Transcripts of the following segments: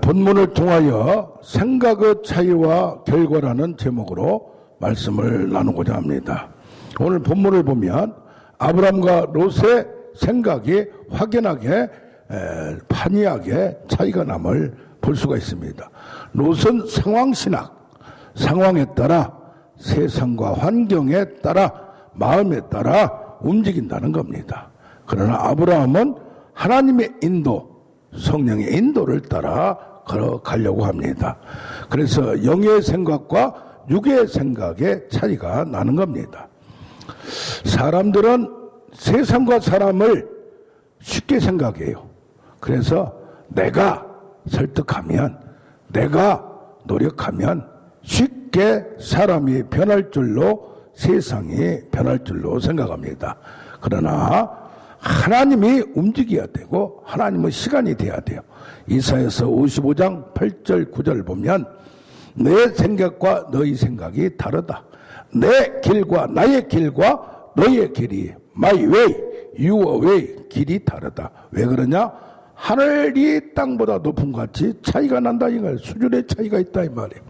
본문을 통하여 생각의 차이와 결과라는 제목으로 말씀을 나누고자 합니다. 오늘 본문을 보면 아브람과 롯의 생각이 확연하게 판이하게 차이가 남을 볼 수가 있습니다. 롯은 상황신학, 상황에 따라 세상과 환경에 따라 마음에 따라 움직인다는 겁니다. 그러나 아브라함은 하나님의 인도, 성령의 인도를 따라 걸어가려고 합니다. 그래서 영의 생각과 육의 생각의 차이가 나는 겁니다. 사람들은 세상과 사람을 쉽게 생각해요. 그래서 내가 설득하면, 내가 노력하면 쉽게 사람이 변할 줄로, 세상이 변할 줄로 생각합니다. 그러나 하나님이 움직여야 되고 하나님은 시간이 돼야 돼요. 이사야서 55장 8절 9절 보면 내 생각과 너희 생각이 다르다. 내 길과 나의 길과 너의 길이, my way, your way, 길이 다르다. 왜 그러냐? 하늘이 땅보다 높은 것 같이 차이가 난다 이거예요. 수준의 차이가 있다 이 말이에요.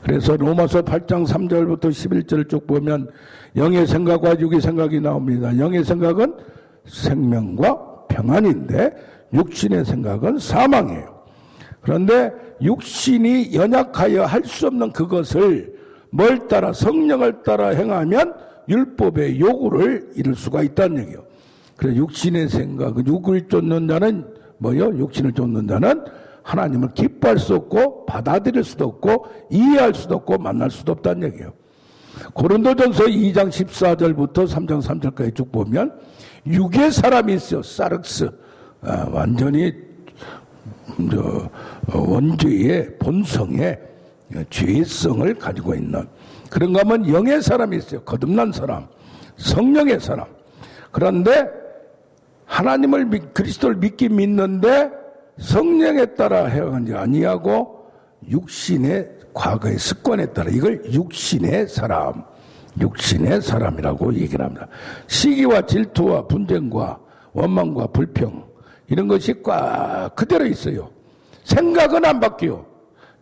그래서 로마서 8장 3절부터 11절 쭉 보면 영의 생각과 육의 생각이 나옵니다. 영의 생각은 생명과 평안인데 육신의 생각은 사망이에요. 그런데 육신이 연약하여 할 수 없는 그것을 뭘 따라, 성령을 따라 행하면 율법의 요구를 이룰 수가 있다는 얘기예요. 그래서 육신의 생각, 육을 쫓는 자는 뭐요? 육신을 쫓는 자는 하나님을 기뻐할 수 없고 받아들일 수도 없고 이해할 수도 없고 만날 수도 없다는 얘기예요. 고린도전서 2장 14절부터 3장 3절까지 쭉 보면 육의 사람이 있어요. 사륵스, 완전히 원죄의 본성의 죄성을 가지고 있는, 그런가 하면 영의 사람이 있어요. 거듭난 사람, 성령의 사람. 그런데 하나님을 그리스도를 믿긴 믿는데 성령에 따라 행하지 아니하고 육신의 과거의 습관에 따라, 이걸 육신의 사람, 육신의 사람이라고 얘기를 합니다. 시기와 질투와 분쟁과 원망과 불평, 이런 것이 꽉 그대로 있어요. 생각은 안 바뀌어요.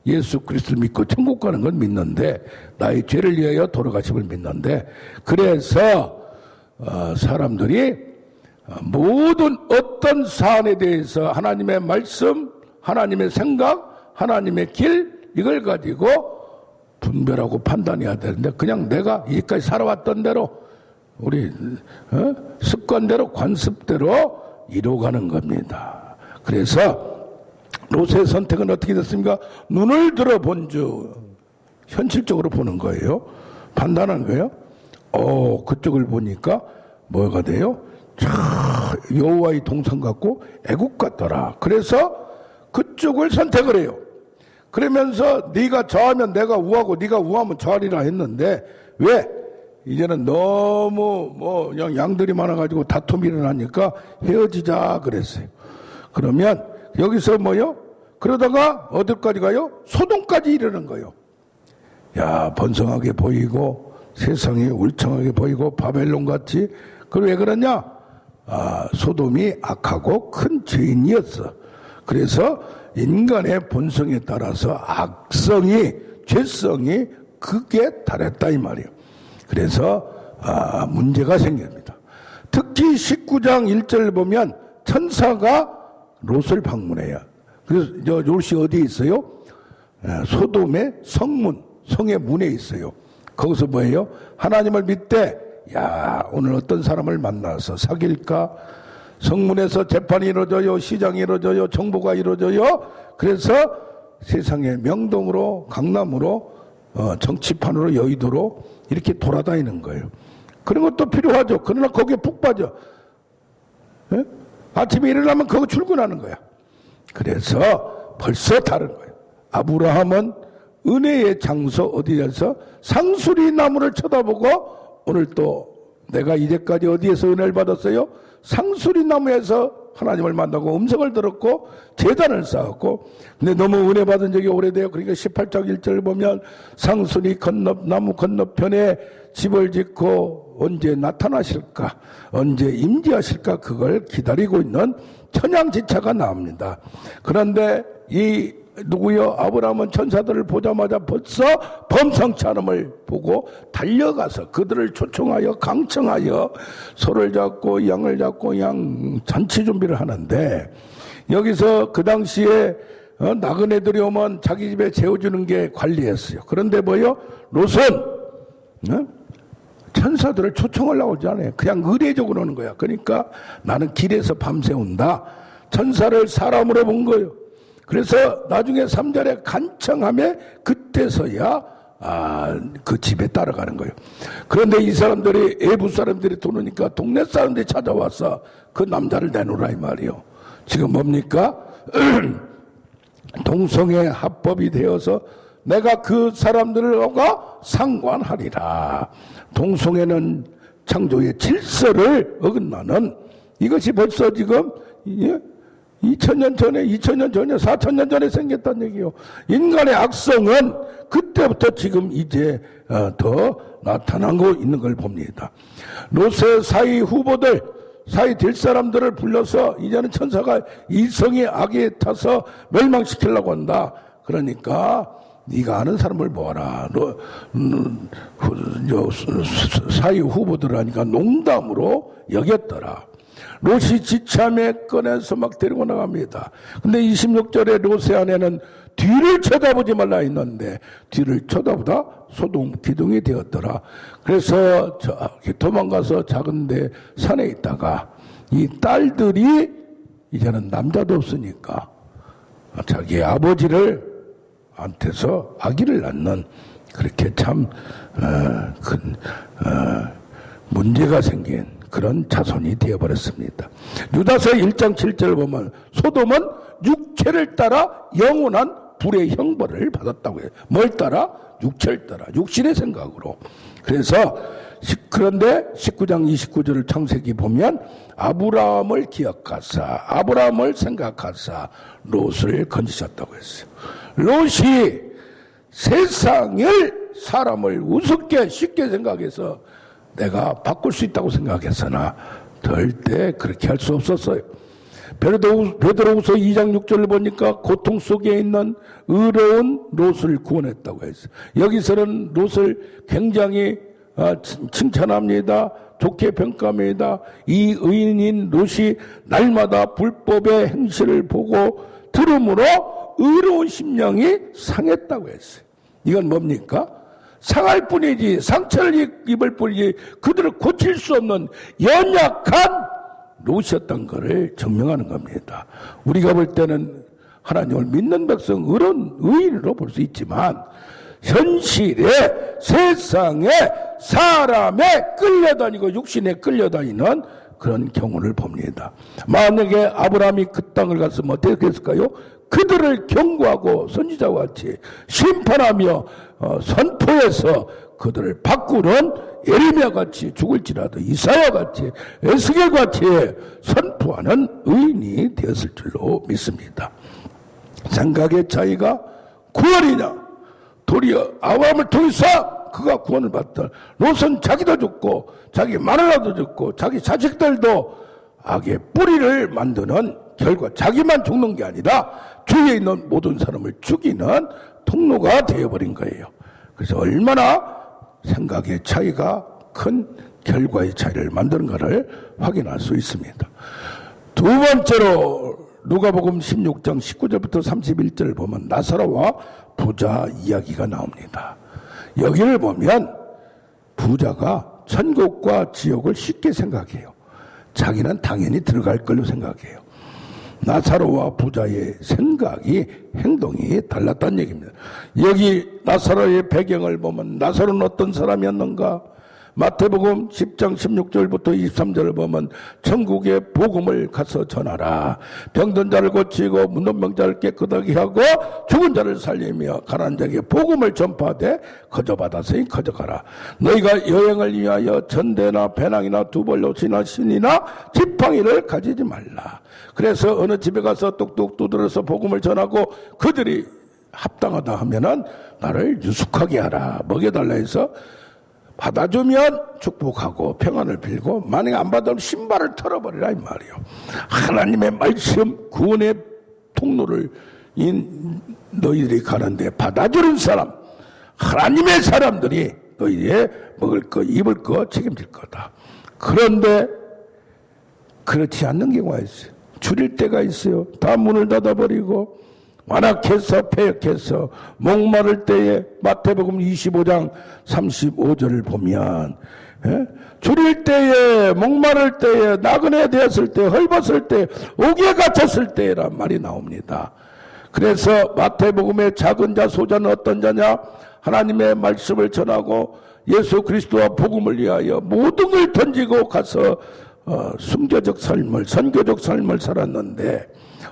예수 그리스도를 믿고 천국 가는 건 믿는데, 나의 죄를 위하여 돌아가심을 믿는데, 그래서 사람들이 모든 어떤 사안에 대해서 하나님의 말씀, 하나님의 생각, 하나님의 길, 이걸 가지고 분별하고 판단해야 되는데 그냥 내가 이제까지 살아왔던 대로 우리 습관대로, 관습대로 이루어가는 겁니다. 그래서 롯의 선택은 어떻게 됐습니까? 눈을 들어 본즉, 현실적으로 보는 거예요. 판단한 거예요. 그쪽을 보니까 뭐가 돼요? 여호와의 동산 같고 애국 같더라. 그래서 그쪽을 선택을 해요. 그러면서 네가 저하면 내가 우하고 네가 우하면 저하리라 했는데, 왜? 이제는 너무 그냥 양들이 많아가지고 다툼이 일어나니까 헤어지자 그랬어요. 그러면 여기서 뭐요? 그러다가 어디까지 가요? 소돔까지 이르는 거예요. 야, 번성하게 보이고 세상이 울창하게 보이고 바벨론같이. 그럼 왜 그러냐? 소돔이 악하고 큰 죄인이었어. 그래서 인간의 본성에 따라서 악성이, 죄성이 극에 달했다 이 말이에요. 그래서 문제가 생깁니다. 특히 19장 1절 보면 천사가 롯을 방문해요. 그래서 롯이 어디에 있어요? 소돔의 성문, 성의 문에 있어요. 거기서 뭐예요? 하나님을 믿되, 야, 오늘 어떤 사람을 만나서 사귈까? 성문에서 재판이 이루어져요. 시장이 이루어져요. 정보가 이루어져요. 그래서 세상의 명동으로, 강남으로, 정치판으로, 여의도로 이렇게 돌아다니는 거예요. 그런 것도 필요하죠. 그러나 거기에 푹 빠져. 예? 아침에 일어나면 거기 출근하는 거야. 그래서 벌써 다른 거예요. 아브라함은 은혜의 장소 어디에서 상수리 나무를 쳐다보고, 오늘 또 내가 이제까지 어디에서 은혜를 받았어요? 상수리 나무에서 하나님을 만나고 음성을 들었고 제단을 쌓았고. 근데 너무 은혜 받은 적이 오래돼요. 그러니까 18장 1절 보면 상수리 나무 건너편에 집을 짓고 언제 나타나실까, 언제 임재하실까, 그걸 기다리고 있는 천양지차가 나옵니다. 그런데 이 누구요? 아브라함은 천사들을 보자마자 벌써 범상치 않음을 보고 달려가서 그들을 초청하여 강청하여 소를 잡고 양을 잡고 양 잔치 준비를 하는데, 여기서 그 당시에 나그네들이 오면 자기 집에 재워주는 게 관리였어요. 그런데 뭐요? 롯은 천사들을 초청하려고 하지 않아요. 그냥 의례적으로 오는 거야. 그러니까 나는 길에서 밤새 온다. 천사를 사람으로 본 거예요. 그래서 나중에 3절에 간청함에 그때서야 그 집에 따라가는 거예요. 그런데 이 사람들이, 애부 사람들이 들어오니까 동네 사람들이 찾아와서 그 남자를 내놓으라 이 말이에요. 지금 뭡니까? 동성애 합법이 되어서 내가 그 사람들과 상관하리라. 동성애는 창조의 질서를 어긋나는, 이것이 벌써 지금 2000년 전에, 4000년 전에 생겼다는 얘기요. 인간의 악성은 그때부터 지금 이제 더 나타나고 있는 걸 봅니다. 롯의 사이 후보들, 사이 될 사람들을 불러서 이제는 천사가 이성의 악에 타서 멸망시키려고 한다. 그러니까 네가 아는 사람을 모아라. 사이 후보들 하니까 농담으로 여겼더라. 롯이 지참에 꺼내서 막 데리고 나갑니다. 근데 26절에 롯의 아내는 뒤를 쳐다보지 말라 했는데 뒤를 쳐다보다 소동 기둥이 되었더라. 그래서 도망가서 작은데 산에 있다가 이 딸들이 이제는 남자도 없으니까 자기 아버지를 한테서 아기를 낳는, 그렇게 참 큰 문제가 생긴 그런 자손이 되어버렸습니다. 유다서 1장 7절 보면 소돔은 육체를 따라 영원한 불의 형벌을 받았다고 해요. 뭘 따라? 육체를 따라, 육신의 생각으로. 그래서 그런데 19장 29절을 창세기 보면 아브라함을 기억하사, 아브라함을 생각하사 롯을 건지셨다고 했어요. 롯이 세상을, 사람을 우습게 쉽게 생각해서 내가 바꿀 수 있다고 생각했으나 절대 그렇게 할 수 없었어요. 베드로후서 2장 6절을 보니까 고통 속에 있는 의로운 롯을 구원했다고 했어요. 여기서는 롯을 굉장히 칭찬합니다. 좋게 평가합니다. 이 의인인 롯이 날마다 불법의 행실을 보고 들음으로 의로운 심령이 상했다고 했어요. 이건 뭡니까? 상할 뿐이지, 상처를 입을 뿐이지 그들을 고칠 수 없는 연약한 롯이었던 것을 증명하는 겁니다. 우리가 볼 때는 하나님을 믿는 백성, 의로운 의인으로 볼 수 있지만 현실에 세상에 사람에 끌려다니고 육신에 끌려다니는 그런 경우를 봅니다. 만약에 아브라함이 그 땅을 갔으면 어떻게 했을까요? 그들을 경고하고 선지자와 같이 심판하며 선포해서 그들을 바꾸는 예레미야 같이, 죽을지라도 이사야 같이, 에스겔 같이 선포하는 의인이 되었을 줄로 믿습니다. 생각의 차이가 구원이냐? 도리어 아브라함을 통해서 그가 구원을 받다. 롯은 자기도 죽고 자기 마누라도 죽고 자기 자식들도 악의 뿌리를 만드는 결과, 자기만 죽는 게 아니라 주위에 있는 모든 사람을 죽이는 통로가 되어버린 거예요. 그래서 얼마나 생각의 차이가 큰 결과의 차이를 만드는가를 확인할 수 있습니다. 두 번째로 누가복음 16장 19절부터 31절 보면 나사로와 부자 이야기가 나옵니다. 여기를 보면 부자가 천국과 지옥을 쉽게 생각해요. 자기는 당연히 들어갈 걸로 생각해요. 나사로와 부자의 생각이, 행동이 달랐다는 얘기입니다. 여기 나사로의 배경을 보면 나사로는 어떤 사람이었는가? 마태복음 10장 16절부터 23절을 보면 천국의 복음을 가서 전하라. 병든 자를 고치고 문둥병 자를 깨끗하게 하고 죽은 자를 살리며 가난한 자에게 복음을 전파하되 거저받았으니 거저가라. 너희가 여행을 위하여 전대나 배낭이나 두벌옷이나 신이나 지팡이를 가지지 말라. 그래서 어느 집에 가서 뚝뚝 두드려서 복음을 전하고 그들이 합당하다 하면은 나를 유숙하게 하라. 먹여달라 해서 받아주면 축복하고 평안을 빌고, 만약에 안 받으면 신발을 털어버리라 이 말이에요. 하나님의 말씀, 구원의 통로를 너희들이 가는데 받아주는 사람, 하나님의 사람들이 너희의 먹을 거, 입을 거 책임질 거다. 그런데 그렇지 않는 경우가 있어요. 줄일 때가 있어요. 다 문을 닫아버리고 완악해서 폐역해서 목마를 때에 마태복음 25장 35절을 보면 줄일 때에 목마를 때에 나그네 되었을 때 헐벗을 때 옥에 갇혔을 때란 말이 나옵니다. 그래서 마태복음의 작은 자 소자는 어떤 자냐? 하나님의 말씀을 전하고 예수 그리스도와 복음을 위하여 모든 걸 던지고 가서 순교적 삶을, 선교적 삶을 살았는데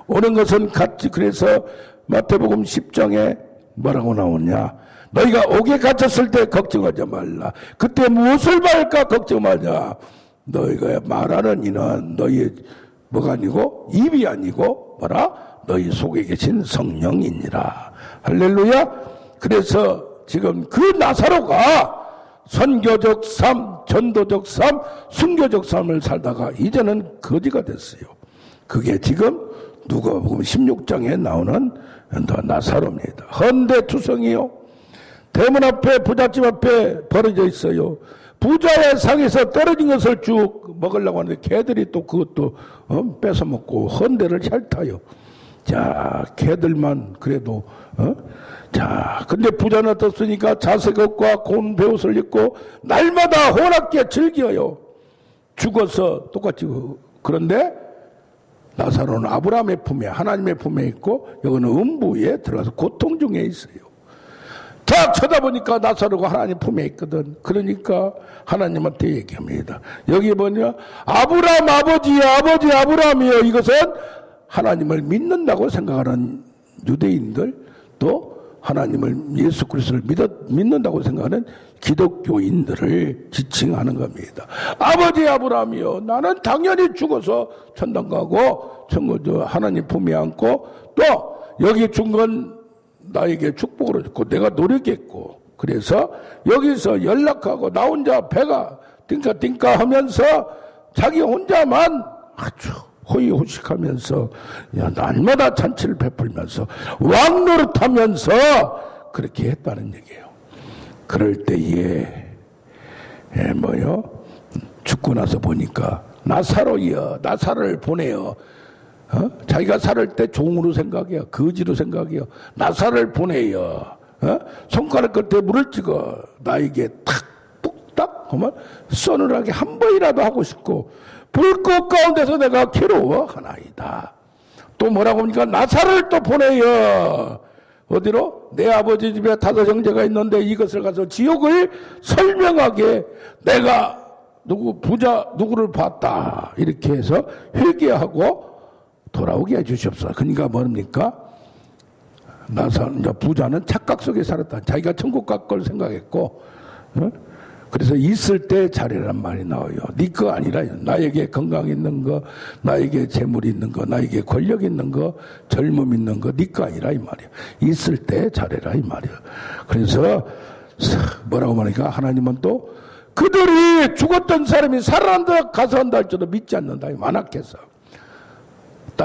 오는 것은 같이. 그래서 마태복음 10장에 뭐라고 나오냐? 너희가 옥에 갇혔을 때 걱정하지 말라. 그때 무엇을 말할까 걱정하냐? 너희가 말하는 이는 너희 뭐가 아니고 입이 아니고 뭐라? 너희 속에 계신 성령이니라. 할렐루야. 그래서 지금 그 나사로가 선교적 삶, 전도적 삶, 순교적 삶을 살다가 이제는 거지가 됐어요. 그게 지금 누가복음 16장에 나오는 나사로입니다. 헌데투성이요. 대문 앞에 부잣집 앞에 벌어져 있어요. 부자의 상에서 떨어진 것을 쭉 먹으려고 하는데 개들이 또 그것도 뺏어 먹고 헌데를 핥아요. 자, 개들만 그래도 자, 근데 부자는 어떻습니까? 자색옷과 고운 베옷을 입고 날마다 호락게 즐겨요. 죽어서 똑같이. 그런데 나사로는 아브라함의 품에, 하나님의 품에 있고 여기는 음부에 들어가서 고통 중에 있어요. 딱 쳐다보니까 나사로가 하나님 품에 있거든. 그러니까 하나님한테 얘기합니다. 여기 뭐냐? 아브라함 아버지 아브라함이요. 이것은 하나님을 믿는다고 생각하는 유대인들, 또 하나님을, 예수 그리스도를 믿는다고 생각하는 기독교인들을 지칭하는 겁니다. 아버지 아브라함이요. 나는 당연히 죽어서 천당 가고 하나님 품에 안고 또 여기 준 건 나에게 축복으로 줬고 내가 노력했고 그래서 여기서 연락하고 나 혼자 배가 띵까띵까 하면서 자기 혼자만 아주 호의호식하면서 날마다 잔치를 베풀면서 왕노릇하면서 그렇게 했다는 얘기예요. 그럴 때에 죽고 나서 보니까 나사로이여, 나사로를 보내요. 자기가 살을 때 종으로 생각해요. 거지로 생각해요. 나사로를 보내요. 손가락 끝에 물을 찍어 나에게 탁 뚝딱 하면 서늘하게 한 번이라도 하고 싶고 불꽃 가운데서 내가 괴로워하나이다. 또 뭐라고 합니까? 나사로를 또 보내요. 어디로? 내 아버지 집에 5 형제가 있는데 이것을 가서 지옥을 설명하게 내가 누구를 봤다. 이렇게 해서 회개하고 돌아오게 해주시옵소서. 그러니까 뭡니까? 부자는 착각 속에 살았다. 자기가 천국 갈 걸 생각했고, 그래서 있을 때 잘해란 말이 나와요. 네 거 아니라 나에게 건강 있는 거, 나에게 재물 있는 거, 나에게 권력 있는 거, 젊음 있는 거, 네 거 아니라 이 말이야. 있을 때 잘해라 이 말이야. 그래서 뭐라고 말하니까 하나님은 또 그들이 죽었던 사람이 살아난다 가서 한다 할지도 믿지 않는다. 만악해서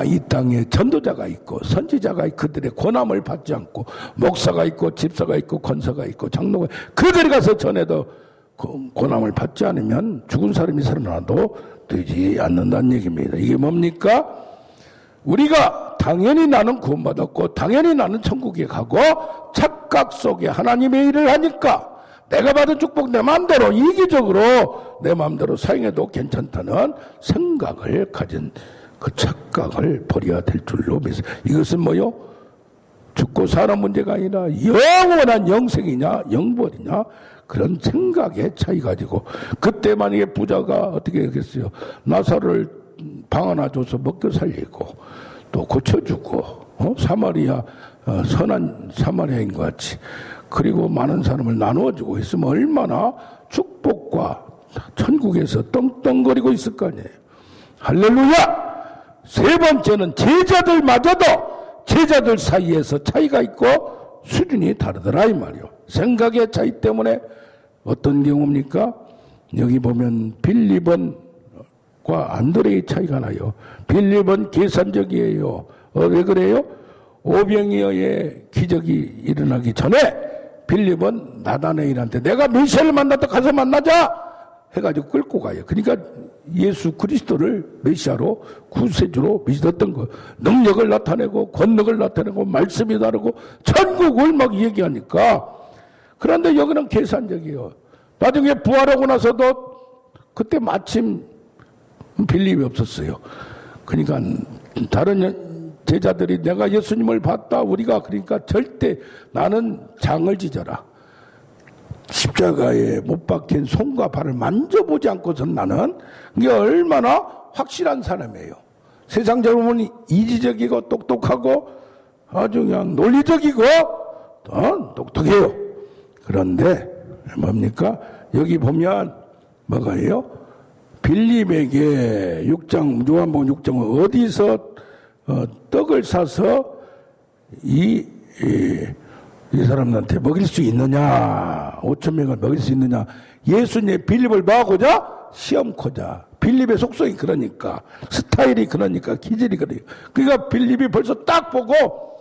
이 땅에 전도자가 있고 선지자가 있고 그들의 권함을 받지 않고 목사가 있고 집사가 있고 권사가 있고 장로가 그들이 가서 전해도 권함을 받지 않으면 죽은 사람이 살아나도 되지 않는다는 얘기입니다. 이게 뭡니까? 우리가 당연히 나는 구원받았고 당연히 나는 천국에 가고 착각 속에 하나님의 일을 하니까 내가 받은 축복 내 마음대로 이기적으로 내 마음대로 사용해도 괜찮다는 생각을 가진 그 착각을 버려야 될 줄로 믿습니다. 이것은 뭐요? 죽고 사는 문제가 아니라 영원한 영생이냐 영벌이냐 그런 생각의 차이 가지고 그때 만약에 부자가 어떻게 했겠어요? 나사로를 방 하나 줘서 먹여 살리고 또 고쳐주고 사마리아 선한 사마리아인 것 같이 그리고 많은 사람을 나누어주고 있으면 얼마나 축복과 천국에서 떵떵거리고 있을 거 아니에요. 할렐루야! 세 번째는 제자들마저도 제자들 사이에서 차이가 있고 수준이 다르더라 이 말이요. 생각의 차이 때문에 어떤 경우입니까? 여기 보면 빌립은과 안드레의 차이가 나요. 빌립은 계산적이에요. 왜 그래요? 오병이어의 기적이 일어나기 전에 빌립은 나다네일한테 내가 메시아를 만났다 가서 만나자 해가지고 끌고 가요. 그러니까 예수 그리스도를 메시아로 구세주로 믿었던 거, 능력을 나타내고 권능을 나타내고 말씀이 다르고 천국을 막 얘기하니까. 그런데 여기는 계산적이에요. 나중에 부활하고 나서도 그때 마침 빌립이 없었어요. 그러니까 다른 제자들이 내가 예수님을 봤다 우리가 그러니까 절대 나는 장을 지져라. 십자가에 못 박힌 손과 발을 만져보지 않고선 나는 이게 얼마나 확실한 사람이에요. 세상적으로 보면 이지적이고 똑똑하고 아주 그냥 논리적이고 똑똑해요. 그런데 뭡니까? 여기 보면 뭐가요? 빌립에게 6장 요한복음 6장은 어디서 떡을 사서 이 사람들한테 먹일 수 있느냐, 5,000명을 먹일 수 있느냐, 예수님의 빌립을 막고자 시험코자. 빌립의 속성이 그러니까, 스타일이 그러니까, 기질이 그러니까. 그러니까 빌립이 벌써 딱 보고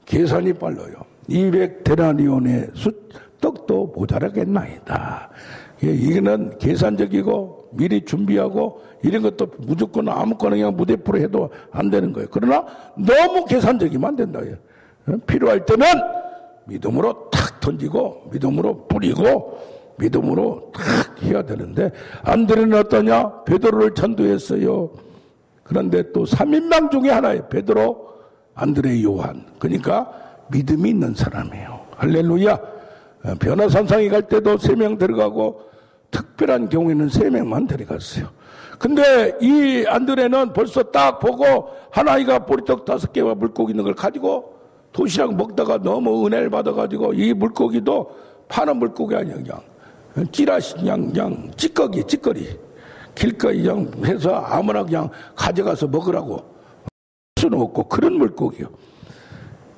계산이 빨라요. 200데나리온의 떡도 모자라겠나이다. 이거는 계산적이고 미리 준비하고 이런 것도 무조건 아무거나 그냥 무대포로 해도 안 되는 거예요. 그러나 너무 계산적이면 안 된다. 필요할 때는 믿음으로 탁 던지고 믿음으로 뿌리고 믿음으로 탁 해야 되는데 안드레는 어떠냐? 베드로를 전도했어요. 그런데 또 3인방 중에 하나예요. 베드로, 안드레, 요한. 그러니까 믿음이 있는 사람이에요. 할렐루야. 변화산상에 갈 때도 3명 들어가고 특별한 경우에는 3명만 데려갔어요. 근데 이 안드레는 벌써 딱 보고 하나이가 보리떡 5개와 물고기 있는 걸 가지고 도시락 먹다가 너무 은혜를 받아가지고 이 물고기도 파는 물고기 아니야. 그냥 찌라시 그냥 찌꺼기 길거리 그냥 해서 아무나 그냥 가져가서 먹으라고 수는 없고 그런 물고기요.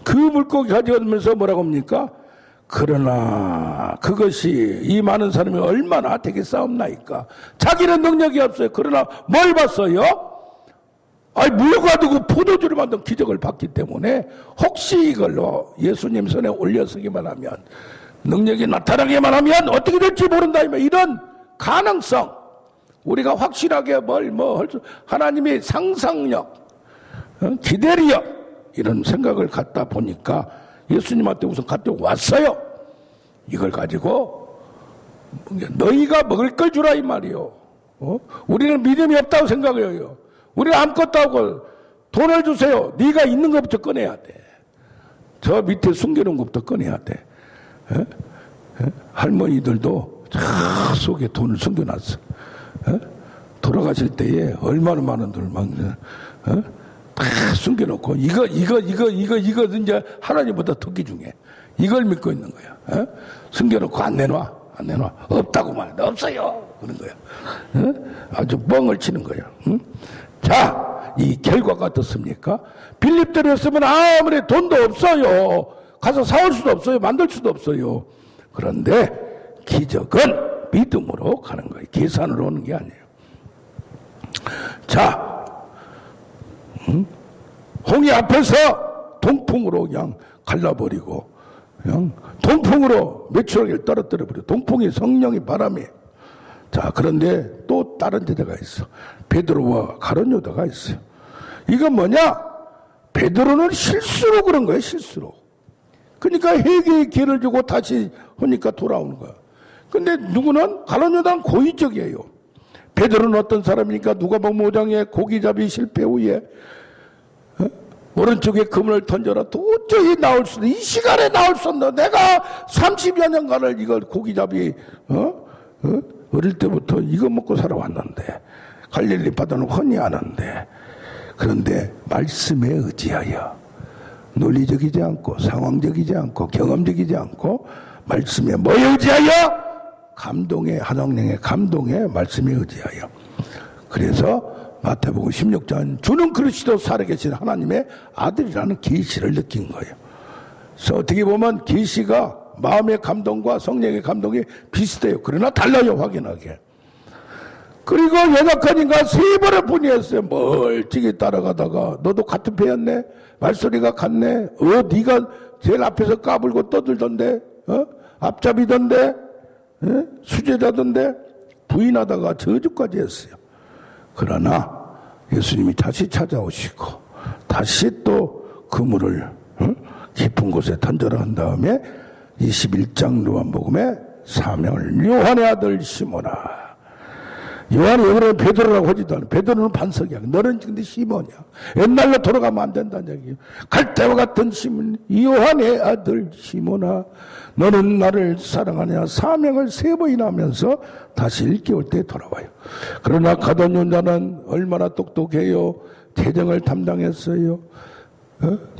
그 물고기 가져가면서 뭐라고 합니까? 그러나 그것이 이 많은 사람이 얼마나 되겠사옵나이까. 자기는 능력이 없어요. 그러나 뭘 봤어요? 물과 두고 포도주를 만든 기적을 봤기 때문에 혹시 이걸로 예수님 손에 올려서기만 하면 능력이 나타나기만 하면 어떻게 될지 모른다. 이런 가능성 우리가 확실하게 하나님의 상상력 기대력 이런 생각을 갖다 보니까 예수님한테 우선 갖다 왔어요. 이걸 가지고 너희가 먹을 걸 주라 이 말이요. 우리는 믿음이 없다고 생각해요. 우리는 아무것도 하고 돈을 주세요. 네가 있는 것부터 꺼내야 돼. 저 밑에 숨겨놓은 것부터 꺼내야 돼. 할머니들도 저 속에 돈을 숨겨놨어. 돌아가실 때에 얼마나 많은 돈을 막 다 숨겨놓고 이거 이제 하나님보다 더 귀중해. 이걸 믿고 있는 거야. 숨겨놓고 안 내놔 없다고 말해. 없어요 그런 거야. 아주 뻥을 치는 거야. 자, 이 결과가 어떻습니까? 빌립들이었으면 아무리 돈도 없어요. 가서 사올 수도 없어요. 만들 수도 없어요. 그런데 기적은 믿음으로 가는 거예요. 계산으로 오는 게 아니에요. 자, 홍해 앞에서 동풍으로 그냥 갈라버리고 그냥 동풍으로 메추라기를 떨어뜨려버려. 동풍이 성령이 바람이에요. 자, 그런데 또 다른 제자가 있어. 베드로와 가룟 유다가 있어요. 이건 뭐냐? 베드로는 실수로 그런 거예요. 실수로. 그러니까 회개의 기회를 주고 다시 하니까 돌아오는 거야. 근데 누구는 가룟 유다는 고의적이에요. 베드로는 어떤 사람이니까 누가복음 5장에 고기잡이 실패 후에 오른쪽에 그물을 던져라. 도저히 나올 수 없는 이 시간에 나올 수 없는 내가 30여 년간을 이걸 고기잡이 어릴 때부터 이거 먹고 살아왔는데 갈릴리 바다는 훤히 아는데 그런데 말씀에 의지하여 논리적이지 않고 상황적이지 않고 경험적이지 않고 말씀에 뭐에 의지하여 감동의 하나님의 감동에 말씀에 의지하여 그래서 마태복음 16장 주는 그리스도 살아계신 하나님의 아들이라는 계시를 느낀 거예요. 그래서 어떻게 보면 계시가 마음의 감동과 성령의 감동이 비슷해요. 그러나 달라요. 확연하게. 그리고 연약하니까 3번을 분이했어요. 멀찍이 따라가다가 너도 같은 배였네? 말소리가 같네? 네가 제일 앞에서 까불고 떠들던데? 앞잡이던데? 수제자던데? 부인하다가 저주까지 했어요. 그러나 예수님이 다시 찾아오시고 다시 또 그물을 깊은 곳에 던져라 한 다음에 21장 누가복음에 사명을 요한의 아들 시몬아. 요한이 여기는 베드로라고 하지도 않아. 베드로는 반석이야. 너는 근데 시몬이야. 옛날로 돌아가면 안 된다는 얘기야. 갈대와 같은 시몬, 요한의 아들 시몬아, 너는 나를 사랑하냐. 사명을 3번이나 하면서 다시 일깨울 때 돌아와요. 그러나 가룟 유다는 얼마나 똑똑해요. 재정을 담당했어요.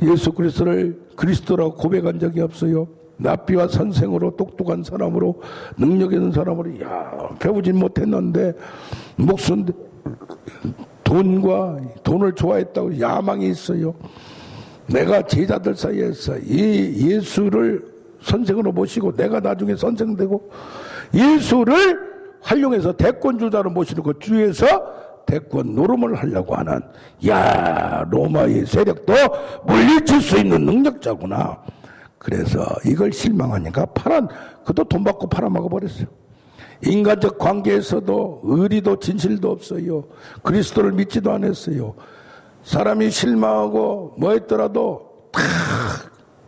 예수 그리스도를 그리스도라고 고백한 적이 없어요. 납비와 선생으로 똑똑한 사람으로 능력 있는 사람으로 배우진 못했는데 목숨 돈을 좋아했다고 야망이 있어요. 내가 제자들 사이에서 이 예수를 선생으로 모시고 내가 나중에 선생 되고 예수를 활용해서 대권 주자로 모시는 것 주에서 대권 노름을 하려고 하는 로마의 세력도 물리칠 수 있는 능력자구나. 그래서 이걸 실망하니까 그도 돈 받고 팔아먹어 버렸어요. 인간적 관계에서도 의리도 진실도 없어요. 그리스도를 믿지도 않았어요. 사람이 실망하고 뭐 했더라도 다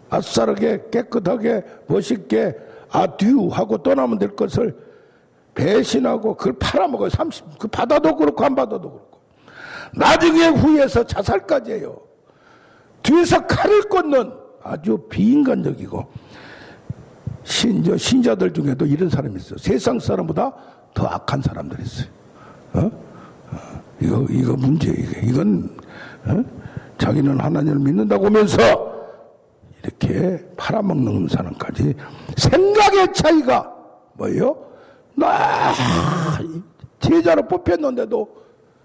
아싸르게 깨끗하게 멋있게 아듀 하고 떠나면 될 것을 배신하고 그걸 팔아먹어요. 그 받아도 그렇고 안 받아도 그렇고. 나중에 후회해서 자살까지 해요. 뒤에서 칼을 꽂는 아주 비인간적이고 신자들 중에도 이런 사람이 있어요. 세상 사람보다 더 악한 사람들이 있어요. 이거 문제. 이건 자기는 하나님을 믿는다고 하면서 이렇게 팔아먹는 사람까지 생각의 차이가 뭐예요? 나 제자로 뽑혔는데도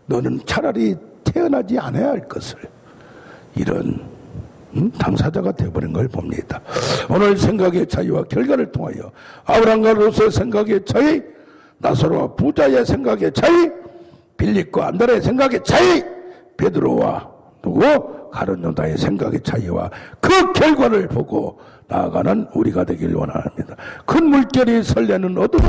너는 차라리 태어나지 않아야 할 것을 이런 당사자가 되어버린 걸 봅니다. 오늘 생각의 차이와 결과를 통하여 아브라함과 롯의 생각의 차이, 나사로와 부자의 생각의 차이, 빌립과 안드레의 생각의 차이, 베드로와 가룟 유다의 생각의 차이와 그 결과를 보고 나아가는 우리가 되길 원합니다. 큰 물결이 설레는 어둠